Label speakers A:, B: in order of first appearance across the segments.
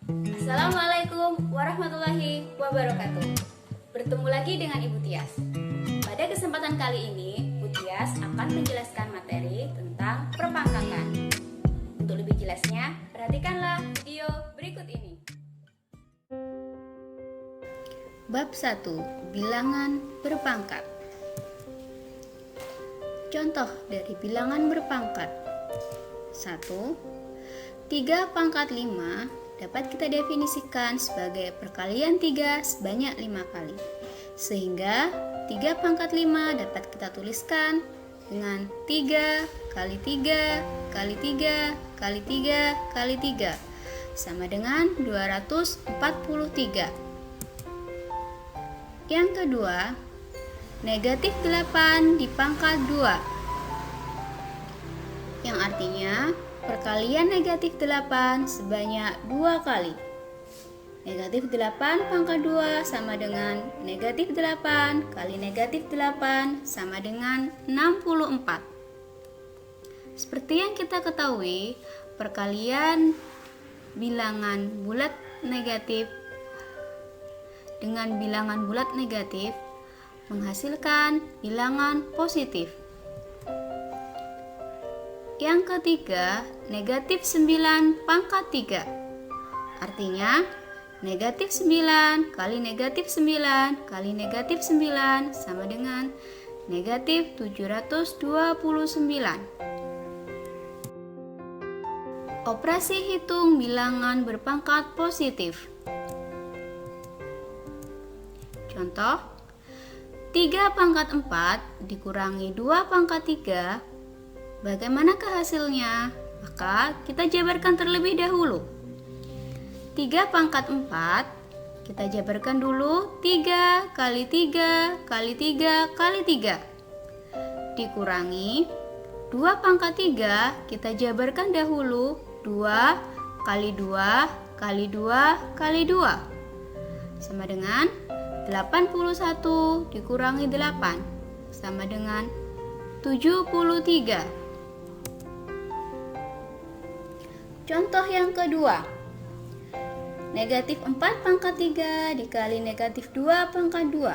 A: Assalamualaikum warahmatullahi wabarakatuh. Bertemu lagi dengan Ibu Tias. Pada kesempatan kali ini, Bu Tias akan menjelaskan materi tentang perpangkakan. Untuk lebih jelasnya, perhatikanlah video berikut ini. Bab 1. Bilangan berpangkat. Contoh dari bilangan berpangkat. 1. 3 pangkat 5 dapat kita definisikan sebagai perkalian 3 sebanyak 5 kali. Sehingga 3 pangkat 5 dapat kita tuliskan dengan 3 kali 3 kali 3 kali 3 kali 3 sama dengan 243. Yang kedua, negatif 8 di pangkat 2. Yang artinya perkalian negatif 8 sebanyak 2 kali. Negatif 8 pangkat 2 sama dengan negatif 8 kali negatif 8 sama dengan 64. Seperti yang kita ketahui, perkalian bilangan bulat negatif dengan bilangan bulat negatif menghasilkan bilangan positif. Yang ketiga, negatif 9 pangkat 3. Artinya, negatif 9 kali negatif 9 kali negatif 9 sama dengan negatif 729. Operasi hitung bilangan berpangkat positif. Contoh, 3 pangkat 4 dikurangi 2 pangkat 3. Bagaimanakah hasilnya? Maka kita jabarkan terlebih dahulu. 3 pangkat 4 kita jabarkan dulu 3 kali 3 kali 3 kali 3 dikurangi 2 pangkat 3 kita jabarkan dahulu 2 kali 2 kali 2 kali 2 sama dengan 81 dikurangi 8 sama dengan 73. Contoh yang kedua, negatif 4 pangkat 3 dikali negatif 2 pangkat 2.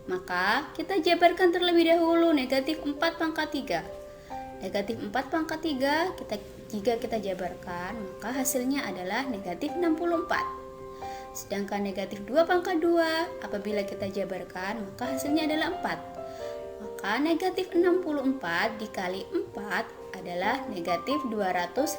A: Maka kita jabarkan terlebih dahulu negatif 4 pangkat 3. Negatif 4 pangkat 3 jika kita jabarkan, maka hasilnya adalah negatif 64. Sedangkan negatif 2 pangkat 2 apabila kita jabarkan, maka hasilnya adalah 4. Maka negatif 64 dikali 4 adalah negatif 256.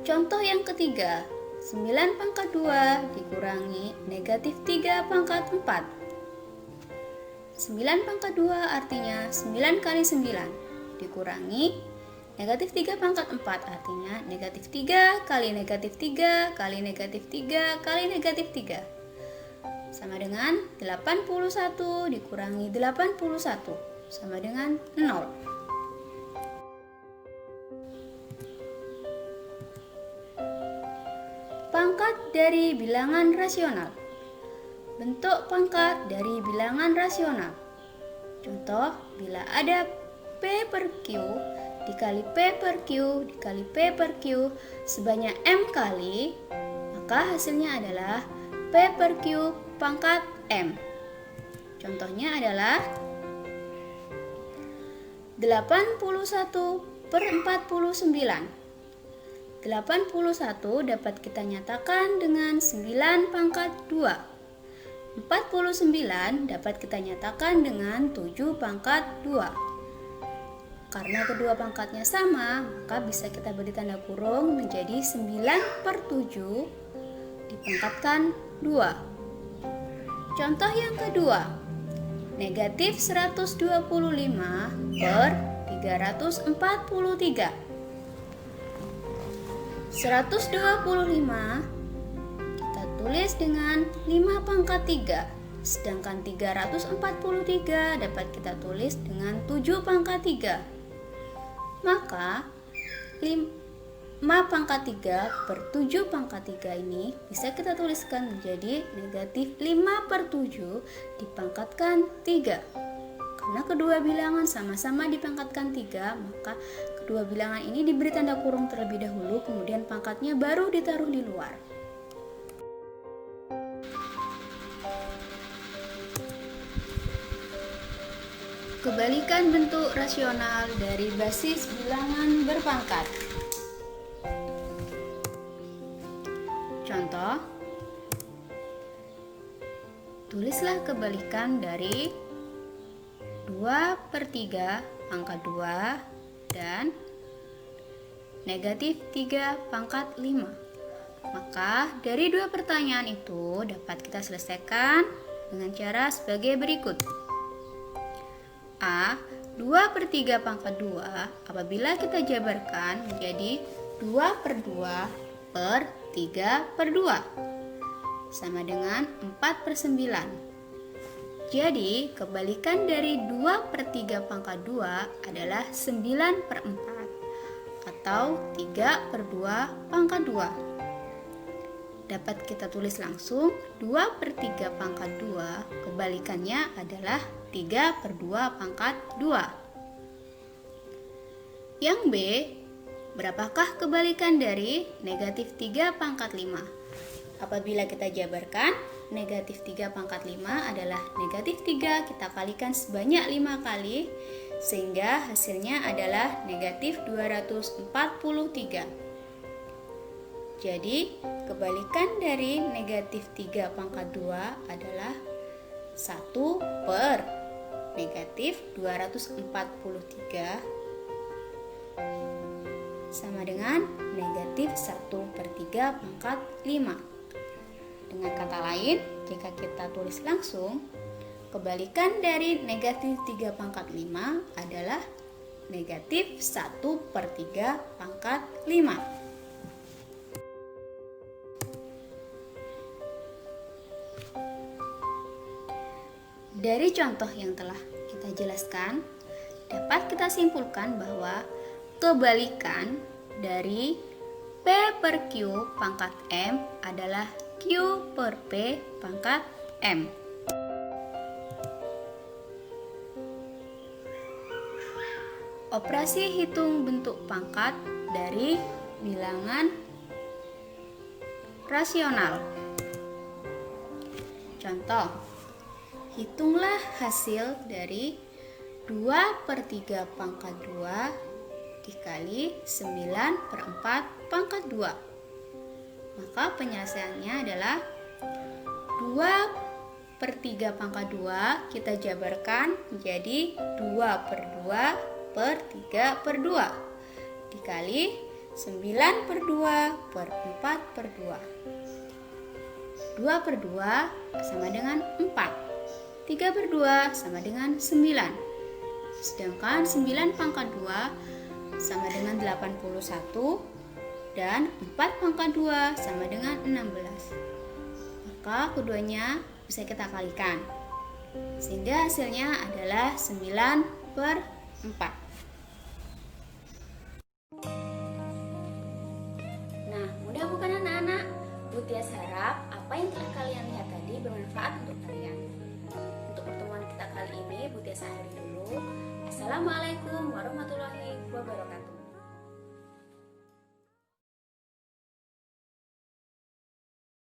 A: Contoh yang ketiga, 9 pangkat 2 dikurangi negatif 3 pangkat 4. 9 pangkat 2 artinya 9 kali 9 dikurangi negatif 3 pangkat 4 artinya negatif 3 kali negatif 3 kali negatif 3 kali negatif 3 sama dengan 81 dikurangi 81 sama dengan 0. Pangkat dari bilangan rasional. Bentuk pangkat dari bilangan rasional. Contoh, bila ada P per Q dikali P per Q dikali P per Q sebanyak M kali, maka hasilnya adalah P per Q pangkat M. Contohnya adalah 81 per 49. 81 dapat kita nyatakan dengan 9 pangkat 2. 49 dapat kita nyatakan dengan 7 pangkat 2. Karena kedua pangkatnya sama, maka bisa kita beri tanda kurung menjadi 9 per 7 dipangkatkan 2. Contoh yang kedua, negatif 125 per 343. 125 kita tulis dengan 5 pangkat 3, sedangkan 343 dapat kita tulis dengan 7 pangkat 3. Maka 5 pangkat 3 per 7 pangkat 3 ini bisa kita tuliskan menjadi negatif 5 per 7 dipangkatkan 3. Karena kedua bilangan sama-sama dipangkatkan 3, maka kedua bilangan ini diberi tanda kurung terlebih dahulu, kemudian pangkatnya baru ditaruh di luar. Kebalikan bentuk rasional dari basis bilangan berpangkat. Contoh, tulislah kebalikan dari 2/3 pangkat 2 dan negatif 3 pangkat 5. Maka dari dua pertanyaan itu dapat kita selesaikan dengan cara sebagai berikut. A. 2/3 pangkat 2 apabila kita jabarkan menjadi 2/2 per 3/2 sama dengan 4/9. Jadi kebalikan dari 2/3 pangkat 2 adalah 9/4 atau 3/2 pangkat 2. Dapat kita tulis langsung 2/3 pangkat 2 kebalikannya adalah 3/2 pangkat 2. Yang B, berapakah kebalikan dari negatif 3 pangkat 5? Apabila kita jabarkan, negatif 3 pangkat 5 adalah negatif 3 kita kalikan sebanyak 5 kali, sehingga hasilnya adalah negatif 243. Jadi, kebalikan dari negatif 3 pangkat 2 adalah 1 per negatif 243 sama dengan negatif 1/3 pangkat 5. Dengan kata lain, jika kita tulis langsung, kebalikan dari negatif 3 pangkat 5 adalah negatif 1/3 pangkat 5. Dari contoh yang telah kita jelaskan, dapat kita simpulkan bahwa kebalikan dari P per Q pangkat M adalah Q per P pangkat M. Operasi hitung bentuk pangkat dari bilangan rasional. Contoh, hitunglah hasil dari 2/3 pangkat 2 dikali 9/4 pangkat 2. Maka penyelesaiannya adalah 2/3 pangkat 2 kita jabarkan menjadi 2/2 per 3/2 dikali 9/2 per 4/2. 2/2 sama dengan 4. 3/2 sama dengan 9. Sedangkan 9 pangkat 2 sama dengan 81 dan 4 pangkat 2 sama dengan 16. Maka keduanya bisa kita kalikan, sehingga hasilnya adalah 9/4. Nah, mudah bukan anak-anak? Bu Tias harap apa yang telah kalian lihat tadi bermanfaat untuk kalian. Untuk pertemuan kita kali ini, Bu Tias akhiri dulu. Assalamualaikum warahmatullahi wabarakatuh.